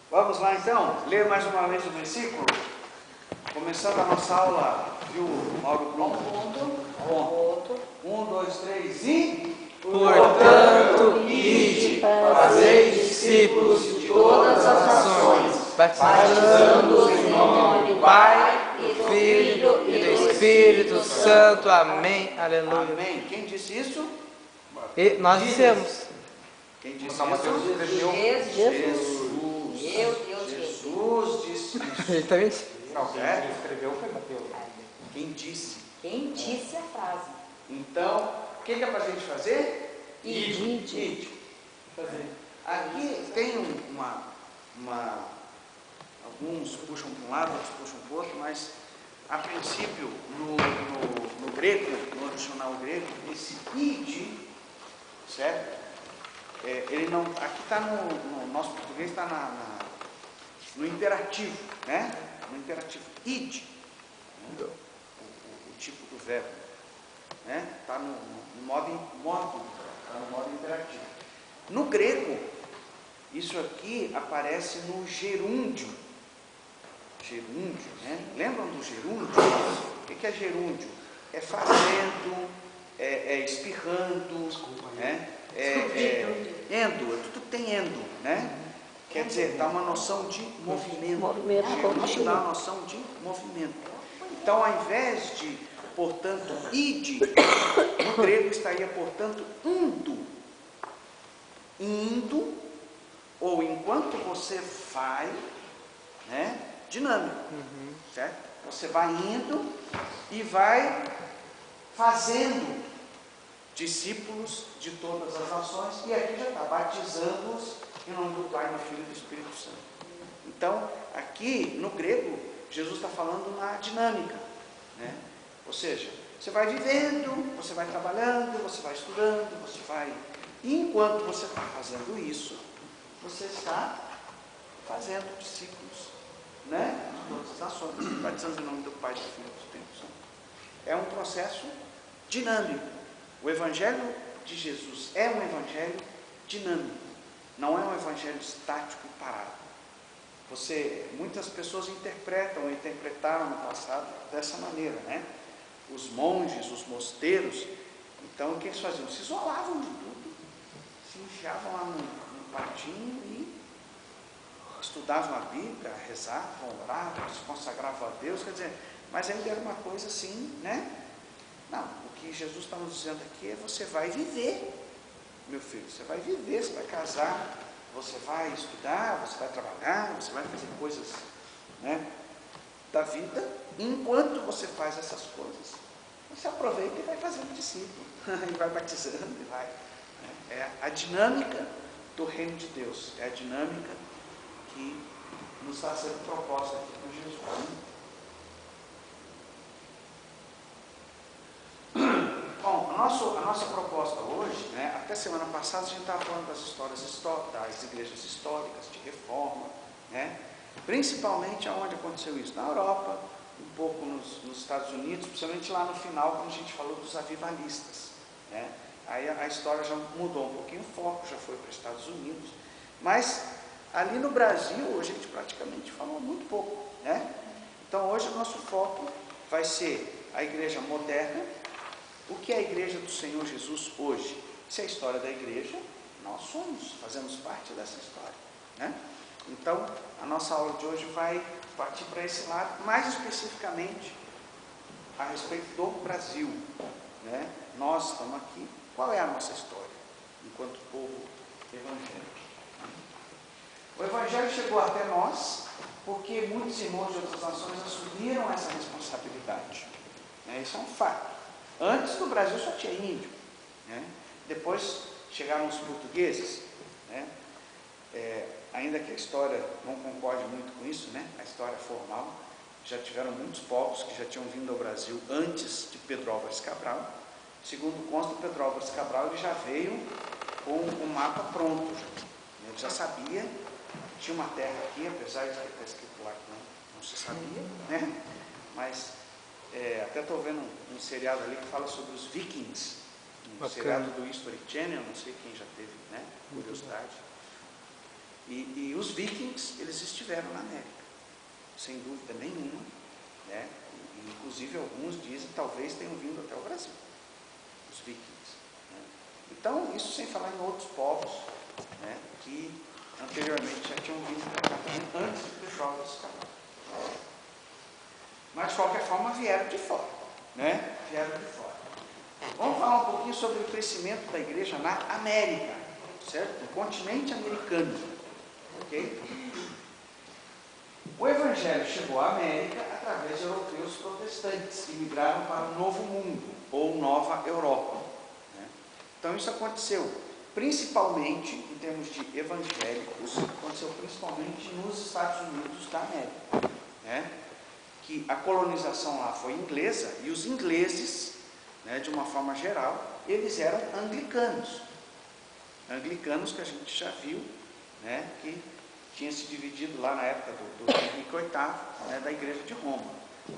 Vamos lá então, ler mais uma vez o versículo, começando a nossa aula, viu, Mauro Bruno? Ponto. 1, 2, 3 e... Portanto, ide, fazei discípulos de todas as nações, batizando-os em nome do Pai, do Filho e do Espírito Santo. Amém. Aleluia. Amém. Quem disse isso? E nós dissemos. Quem disse Não, Mateus isso? escreveu. Jesus disse isso. Ele também disse. Não, quem escreveu foi Mateus. Quem disse? Quem disse a frase? Então, o que é para a gente fazer? Ide. Fazer. Aqui tem alguns puxam para um lado, outros puxam para o outro, mas a princípio, no grego, no original grego, esse id, certo? Ele não, aqui está no nosso português, está no imperativo, né? No imperativo, id, né? o tipo do verbo, né? Está no modo imperativo. No grego, isso aqui aparece no gerúndio. Gerúndio, né? Lembram do gerúndio? O que é gerúndio? É fazendo, é espirrando, né? Endo, tudo tem endo, né? Quer dizer, dá uma noção de movimento. Gerúndio dá uma noção de movimento. Então, ao invés de, portanto, ide, no grego estaria, portanto, indo, ou enquanto você vai, né? Dinâmico, certo? Você vai indo e vai fazendo discípulos de todas as nações, e aqui já está, batizando-os em nome do Pai, do Filho e do Espírito Santo. Então, aqui no grego, Jesus está falando na dinâmica, né? Ou seja, você vai vivendo, você vai trabalhando, você vai estudando, você vai... E enquanto você está fazendo isso, você está fazendo discípulos, né? De todas as nações, batizando em nome do Pai, do Filho e do Espírito Santo. É um processo dinâmico. O Evangelho de Jesus é um Evangelho dinâmico, não é um Evangelho estático e parado. Muitas pessoas interpretaram no passado dessa maneira, né? Os monges, os mosteiros, então o que eles faziam? Se isolavam de tudo, se enfiavam lá no quartinho e estudavam a Bíblia, rezavam, oravam, se consagravam a Deus, quer dizer, mas ainda era uma coisa assim, né? Não, o que Jesus está nos dizendo aqui é: você vai viver, meu filho, você vai viver, você vai casar, você vai estudar, você vai trabalhar, você vai fazer coisas, né, da vida. Enquanto você faz essas coisas, você aproveita e vai fazendo discípulo, e vai batizando, e vai. É a dinâmica do reino de Deus, é a dinâmica que nos está sendo proposta aqui por Jesus. Bom, a nossa proposta hoje, né, até semana passada a gente estava falando das histórias das igrejas históricas, de reforma, né, principalmente aonde aconteceu isso, na Europa, um pouco nos Estados Unidos, principalmente lá no final, quando a gente falou dos avivalistas, né. Aí a história já mudou um pouquinho o foco, já foi para os Estados Unidos, mas ali no Brasil a gente praticamente falou muito pouco, né. Então hoje o nosso foco vai ser a igreja moderna. O que é a igreja do Senhor Jesus hoje? Se é a história da igreja, nós fazemos parte dessa história, né? Então, a nossa aula de hoje vai partir para esse lado, mais especificamente a respeito do Brasil, né? Nós estamos aqui, qual é a nossa história enquanto povo evangélico? O Evangelho chegou até nós porque muitos irmãos de outras nações assumiram essa responsabilidade, né? Isso é um fato. Antes no Brasil só tinha índio, né? Depois chegaram os portugueses, né? Ainda que a história não concorde muito com isso, né? A história formal, já tiveram muitos povos que já tinham vindo ao Brasil antes de Pedro Álvares Cabral. Segundo consta, Pedro Álvares Cabral ele já veio com o mapa pronto, ele já sabia que tinha uma terra aqui, apesar de ter escrito lá que não se sabia, né? Mas até estou vendo um seriado ali que fala sobre os vikings, seriado do History Channel, não sei quem já teve, né, curiosidade. E os vikings, eles estiveram na América, sem dúvida nenhuma, né? E, inclusive alguns dizem que talvez tenham vindo até o Brasil, os vikings, né? Então, isso sem falar em outros povos, né, que anteriormente já tinham vindo para cá também, antes do Cristóvão escapar. Mas, de qualquer forma, vieram de fora, né? Vieram de fora. Vamos falar um pouquinho sobre o crescimento da igreja na América, certo? No continente americano, ok? O Evangelho chegou à América através de europeus protestantes que migraram para o Novo Mundo, ou Nova Europa, né? Então, isso aconteceu principalmente, em termos de evangélicos, aconteceu principalmente nos Estados Unidos da América, né? Que a colonização lá foi inglesa, e os ingleses, né, de uma forma geral, eles eram anglicanos. Anglicanos que a gente já viu, né, que tinha se dividido lá na época do Henrique VIII, né, da igreja de Roma.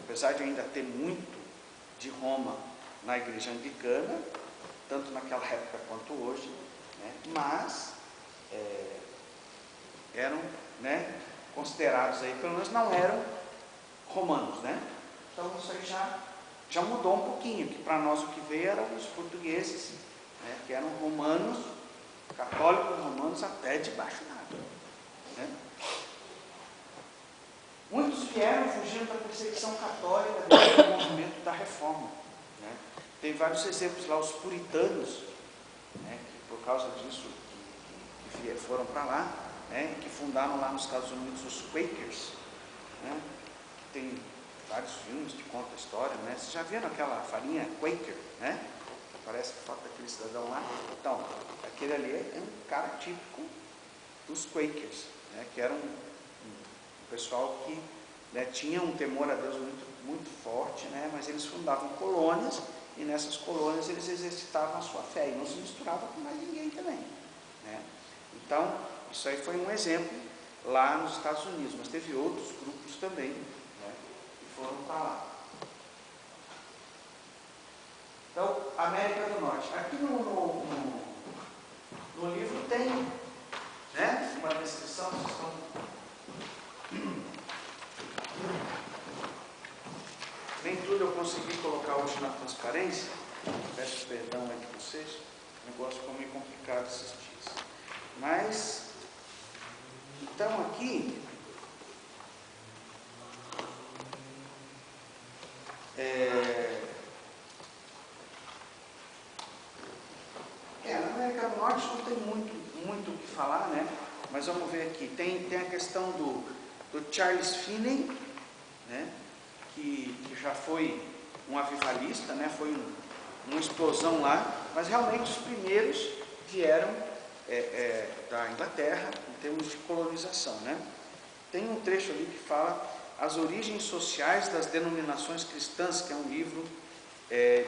Apesar de ainda ter muito de Roma na igreja anglicana, tanto naquela época quanto hoje, né, mas eram, né, considerados aí, pelo menos não eram romanos, né? Então isso aí já mudou um pouquinho, que para nós o que veio eram os portugueses, né, que eram romanos, católicos romanos até debaixo d'água, né? Muitos vieram fugindo da perseguição católica dentro do movimento da reforma, né? Tem vários exemplos lá, os puritanos, né, que por causa disso que foram para lá, né, que fundaram lá nos Estados Unidos os Quakers, né? Tem vários filmes que contam a história, né? Vocês já viram aquela farinha Quaker, né? Parece que falta aquele cidadão lá. Então, aquele ali é um cara típico dos Quakers, né? Que era um pessoal que, né, tinha um temor a Deus muito, muito forte, né? Mas eles fundavam colônias, e nessas colônias eles exercitavam a sua fé, e não se misturavam com mais ninguém também, né? Então, isso aí foi um exemplo lá nos Estados Unidos, mas teve outros grupos também, foram para lá. Então, América do Norte. Aqui no livro tem, né, uma descrição, vocês estão... Nem tudo eu consegui colocar hoje na transparência, peço perdão aí de vocês, o negócio ficou meio complicado esses dias. Mas, então aqui... na América do Norte não tem muito o que falar, né? Mas vamos ver aqui. Tem a questão do Charles Finney, né? Que já foi um avivalista, né? Foi uma explosão lá, mas realmente os primeiros vieram da Inglaterra em termos de colonização, né? Tem um trecho ali que fala As Origens Sociais das Denominações Cristãs, que é um livro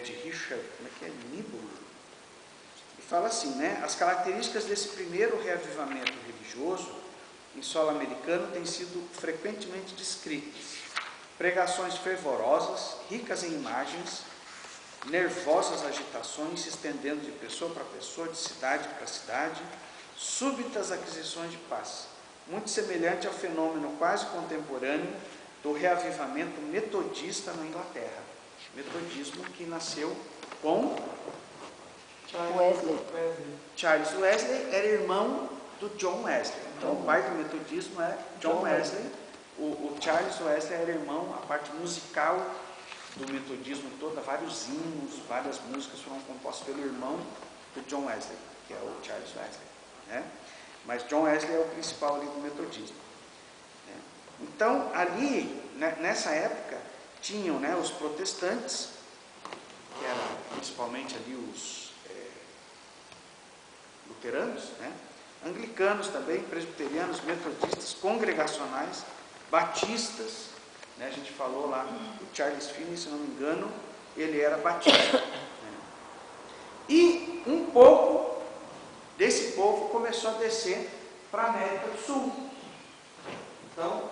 de Richard, como é que é? Niebuhr. E fala assim, né? As características desse primeiro reavivamento religioso em solo americano têm sido frequentemente descritas. Pregações fervorosas, ricas em imagens, nervosas agitações se estendendo de pessoa para pessoa, de cidade para cidade, súbitas aquisições de paz, muito semelhante ao fenômeno quase contemporâneo do reavivamento metodista na Inglaterra. Metodismo que nasceu com Charles Wesley, era irmão do John Wesley. Então, o pai do metodismo é John Wesley. O Charles Wesley era irmão, a parte musical do metodismo toda, vários hinos, várias músicas foram compostas pelo irmão do John Wesley, que é o Charles Wesley, né? Mas John Wesley é o principal ali do metodismo, né? Então, ali, né, nessa época, tinham, né, os protestantes, que eram principalmente ali os luteranos, né, anglicanos também, presbiterianos, metodistas, congregacionais, batistas, né, a gente falou lá, o Charles Finney, se não me engano, ele era batista, né? E um pouco desse povo começou a descer para a América do Sul. Então,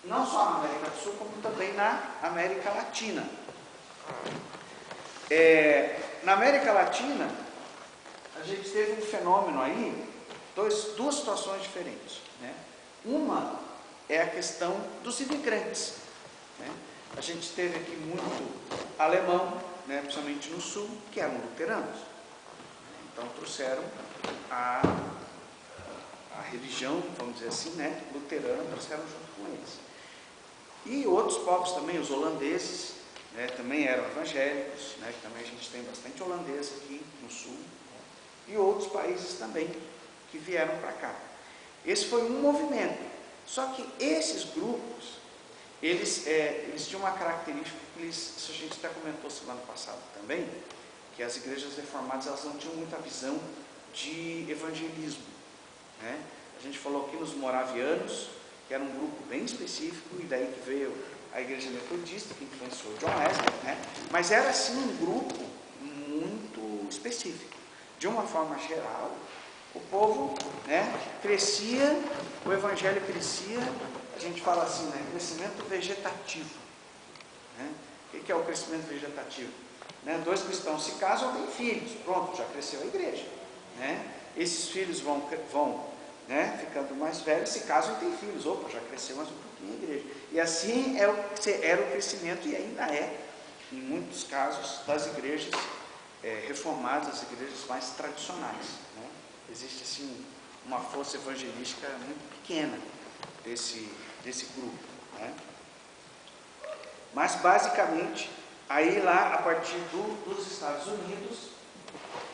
não só na América do Sul, como também na América Latina. Na América Latina, a gente teve um fenômeno aí, duas situações diferentes, né? Uma é a questão dos imigrantes, né? A gente teve aqui muito alemão, né, principalmente no sul, que eram luteranos. Então trouxeram a religião, vamos dizer assim, né, luterana, trouxeram junto com eles. E outros povos também, os holandeses, né, também eram evangélicos, né, que também a gente tem bastante holandês aqui no sul, e outros países também que vieram para cá. Esse foi um movimento. Só que esses grupos, eles tinham uma característica que isso a gente até comentou semana passada também, que as igrejas reformadas, elas não tinham muita visão de evangelismo, né? A gente falou aqui nos moravianos, que era um grupo bem específico, e daí que veio a igreja metodista, que influenciou John Wesley, né? Mas era assim um grupo muito específico. De uma forma geral, o povo, né, crescia, o evangelho crescia, a gente fala assim, né, crescimento vegetativo, né? O que é o crescimento vegetativo? Né, 2 cristãos se casam, têm filhos, pronto, já cresceu a igreja, né? Esses filhos vão né, ficando mais velhos, se casam e têm filhos, opa, já cresceu mais um pouquinho a igreja. E assim era o crescimento, e ainda é, em muitos casos, das igrejas reformadas, as igrejas mais tradicionais, né? Existe assim uma força evangelística muito pequena desse grupo, né? Mas basicamente, aí lá a partir dos Estados Unidos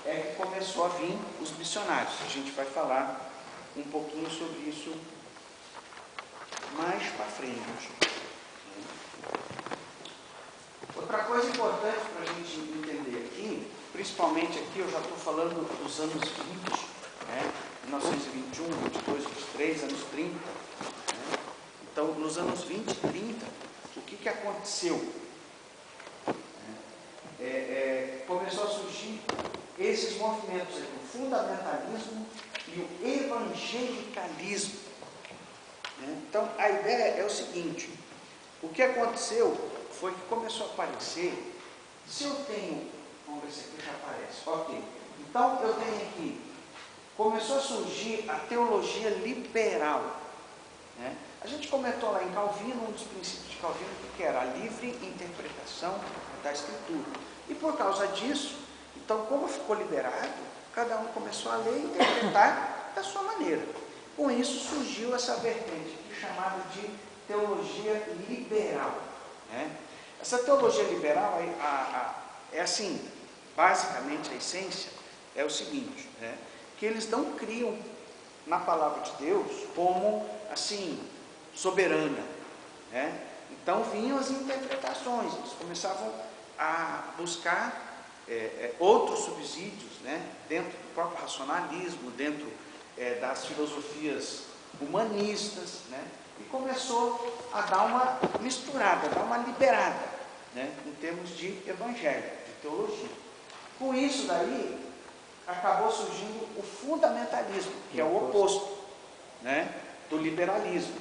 é que começou a vir os missionários. A gente vai falar um pouquinho sobre isso mais para frente. Outra coisa importante para a gente entender aqui, principalmente aqui, eu já estou falando dos anos 20, né? 1921, 22, 23, anos 30. Né? Então, nos anos 20 e 30, o que aconteceu? Começou a surgir esses movimentos, o fundamentalismo e o evangelicalismo. Né? Então, a ideia é o seguinte: o que aconteceu foi que começou a aparecer, se eu tenho, vamos ver se aqui já aparece, ok, então eu tenho aqui, começou a surgir a teologia liberal, né? A gente comentou lá em Calvino, um dos princípios de Calvino, que era a livre interpretação da Escritura, e por causa disso, então como ficou liberado, cada um começou a ler e interpretar da sua maneira. Com isso surgiu essa vertente, chamada de teologia liberal, né? Essa teologia liberal é assim, basicamente a essência é o seguinte, né? Que eles não criam na palavra de Deus como assim, soberana, né? Então vinham as interpretações, eles começavam a buscar outros subsídios, né? Dentro do próprio racionalismo, dentro das filosofias humanistas, né? E começou a dar uma misturada, a dar uma liberada, né, em termos de evangelho, de teologia. Com isso daí, acabou surgindo o fundamentalismo, que é o oposto, né, do liberalismo.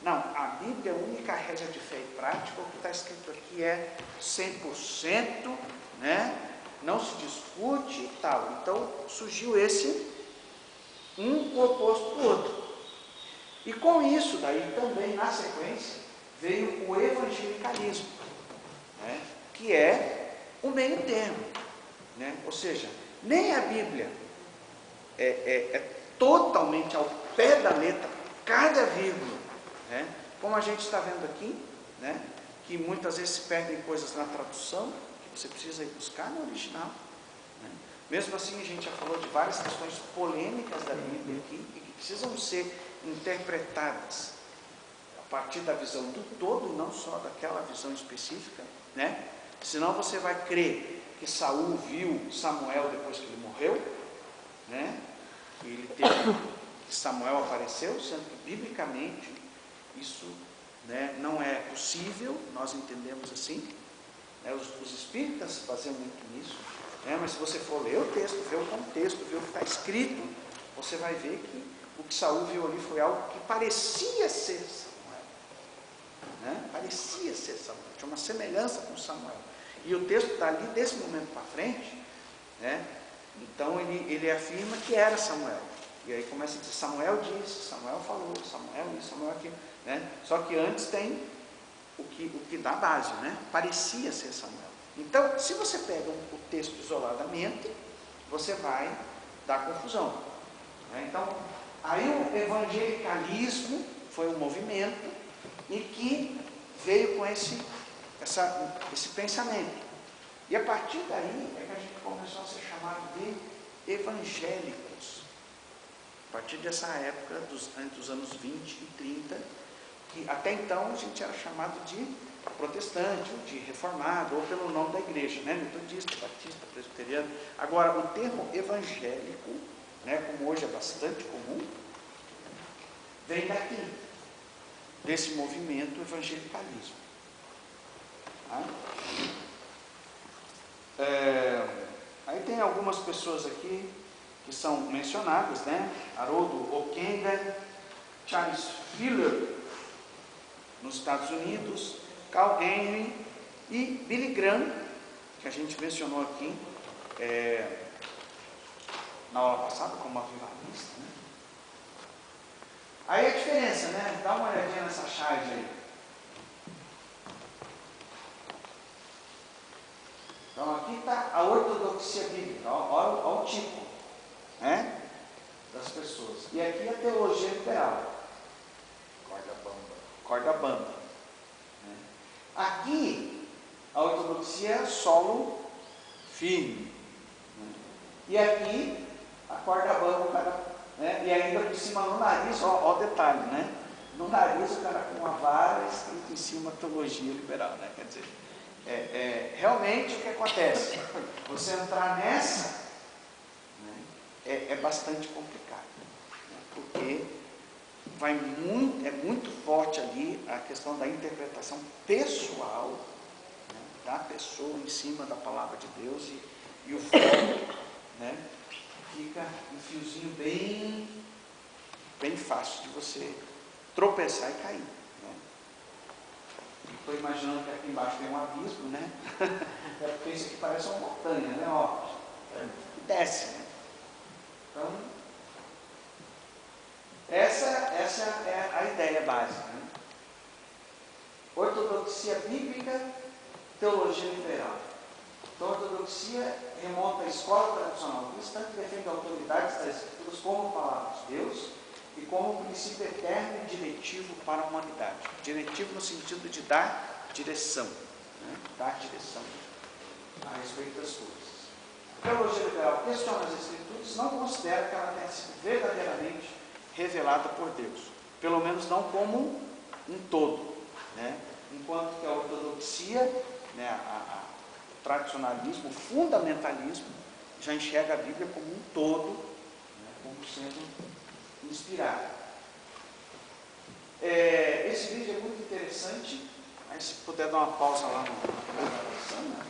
Não, a Bíblia é a única regra de fé e prática, o que está escrito aqui é 100%, né, não se discute e tal. Então, surgiu um oposto do outro. E com isso daí também, na sequência, veio o evangelicalismo, né, que é o meio termo, né? Ou seja, nem a Bíblia é totalmente ao pé da letra, cada vírgula, né? Como a gente está vendo aqui, né, que muitas vezes se perdem coisas na tradução, que você precisa ir buscar no original, né? Mesmo assim, a gente já falou de várias questões polêmicas da Bíblia aqui, e que precisam ser interpretadas a partir da visão do todo, não só daquela visão específica, né? Senão você vai crer que Saul viu Samuel depois que ele morreu, né? Que Samuel apareceu, sendo que biblicamente isso, né, não é possível, nós entendemos assim, né? Os espíritas faziam muito nisso, né? Mas se você for ler o texto, ver o contexto, ver o que está escrito, você vai ver que o que Saul viu ali foi algo que parecia ser Samuel, né? Parecia ser Samuel, tinha uma semelhança com Samuel. E o texto está ali desse momento para frente, né? Então ele afirma que era Samuel. E aí começa a dizer, Samuel disse, Samuel falou, Samuel isso, Samuel aquilo, né? Só que antes tem o que dá base, né? Parecia ser Samuel. Então, se você pega o texto isoladamente, você vai dar confusão, né? Então, aí o evangelicalismo foi um movimento e que veio com esse pensamento. E a partir daí é que a gente começou a ser chamado de evangélicos. A partir dessa época, entre os anos 20 e 30, que até então a gente era chamado de protestante, ou de reformado, ou pelo nome da igreja, né? Metodista, batista, presbiteriano. Agora, o termo evangélico, né, como hoje é bastante comum, vem daqui, desse movimento evangelicalismo. Tá? Aí tem algumas pessoas aqui que são mencionadas, né? Haroldo Ockenga, Charles Fuller, nos Estados Unidos, Carl Henry e Billy Graham, que a gente mencionou aqui na aula passada como avivalista, né? Aí a diferença, né? Dá uma olhadinha nessa charge aí. Então aqui está a ortodoxia bíblica, olha o tipo, né, das pessoas. E aqui a teologia liberal, corda bamba. Né? Aqui a ortodoxia é solo firme. Né? E aqui a corda bamba, o cara, né? E ainda por cima no nariz, ó o detalhe, né? No nariz o cara com uma vara escrito em cima teologia liberal, né? Quer dizer, realmente o que acontece? Você entrar nessa, né, é bastante complicado, né, porque é muito forte ali a questão da interpretação pessoal, né, da pessoa em cima da palavra de Deus e o foco, né, fica um fiozinho bem fácil de você tropeçar e cair. Estou imaginando que aqui embaixo tem um abismo, né? É porque isso aqui parece uma montanha, né? Ó, desce, né? Então, essa é a ideia básica, né? Ortodoxia bíblica, teologia liberal. Então, a ortodoxia remonta à escola tradicional cristã que defende a autoridade das Escrituras como palavra de Deus e como princípio eterno e diretivo para a humanidade. Diretivo no sentido de dar direção, né? Dar direção a respeito das coisas. A teologia liberal questiona as Escrituras e não considera que ela tenha sido verdadeiramente revelada por Deus, pelo menos não como um todo, né? Enquanto que a ortodoxia, né, o tradicionalismo, o fundamentalismo, já enxerga a Bíblia como um todo, né, como sendo inspirado. Esse vídeo é muito interessante, aí se puder dar uma pausa lá na gravação, né?